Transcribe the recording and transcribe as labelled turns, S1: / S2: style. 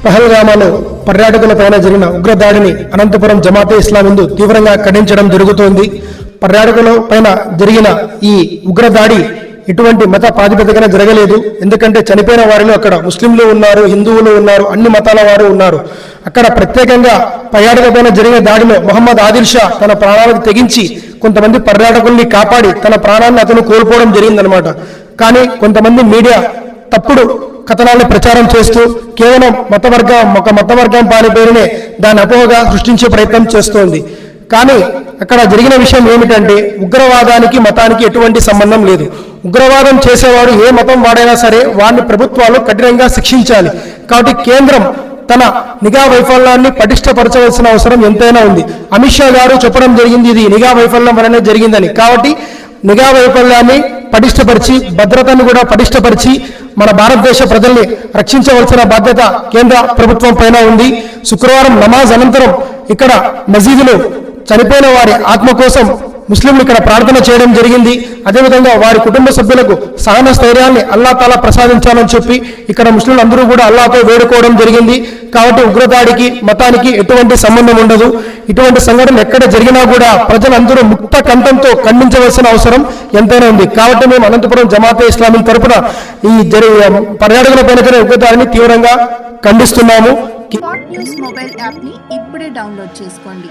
S1: పహల్గామాలో పర్యాటకులపైన జరిగిన ఉగ్రదాడిని అనంతపురం జమాతే ఇస్లామీ హిందూ తీవ్రంగా ఖండించడం జరుగుతోంది. పర్యాటకుల పైన జరిగిన ఈ ఉగ్రదాడి ఎటువంటి మత ప్రాతిపదికన జరగలేదు. ఎందుకంటే చనిపోయిన వారిలో అక్కడ ముస్లింలు ఉన్నారు, హిందువులు ఉన్నారు, అన్ని మతాల వారు ఉన్నారు. అక్కడ ప్రత్యేకంగా పర్యాటకుల పైన జరిగిన దాడిలో మొహమ్మద్ ఆదిల్ షా తన ప్రాణాలకు తెగించి కొంతమంది పర్యాటకుల్ని కాపాడి తన ప్రాణాన్ని అతను కోల్పోవడం జరిగిందనమాట. కానీ కొంతమంది మీడియా తప్పుడు కథనాలను ప్రచారం చేస్తూ కేవలం ఒక మత వర్గం పేరునే దాని అపోహగా సృష్టించే ప్రయత్నం చేస్తోంది. కానీ అక్కడ జరిగిన విషయం ఏమిటంటే ఉగ్రవాదానికి మతానికి ఎటువంటి సంబంధం లేదు. ఉగ్రవాదం చేసేవాడు ఏ మతం వాడైనా సరే వాడిని ప్రభుత్వాలు కఠినంగా శిక్షించాలి. కాబట్టి కేంద్రం తన నిఘా వైఫల్యాన్ని పటిష్టపరచవలసిన అవసరం ఎంతైనా ఉంది. అమిత్ షా గారు చెప్పడం జరిగింది ఇది నిఘా వైఫల్యం వలనే జరిగిందని. కాబట్టి నిఘా వైఫల్యాన్ని పటిష్టపరిచి భద్రతను కూడా పటిష్టపరిచి మన భారతదేశ ప్రజల్ని రక్షించవలసిన బాధ్యత కేంద్ర ప్రభుత్వం పైన ఉంది. శుక్రవారం నమాజ్ అనంతరం ఇక్కడ మసీదులో చనిపోయిన వారి ఆత్మ కోసం ముస్లింలు ఇక్కడ ప్రార్థన చేయడం జరిగింది. అదేవిధంగా వారి కుటుంబ సభ్యులకు సహన స్థైర్యాన్ని అల్లా తాలా ప్రసాదించాలని చెప్పి ఇక్కడ ముస్లింలు అందరూ కూడా అల్లాతో వేడుకోవడం జరిగింది. కాబట్టి ఉగ్రదాడికి మతానికి ఎటువంటి సంబంధం ఉండదు. ఇటువంటి సంఘటన ఎక్కడ జరిగినా కూడా ప్రజలందరూ ముక్త కంఠంతో ఖండించవలసిన అవసరం ఎంతైనా ఉంది. కాబట్టి మేము అనంతపురం జమాతే ఇస్లామీ తరపున ఈ పర్యాటకుల పైన ఉగ్రదాడిని తీవ్రంగా ఖండిస్తున్నాము.
S2: స్పాట్ న్యూస్ మొబైల్ యాప్ ని ఇప్పుడే డౌన్లోడ్ చేసుకోండి.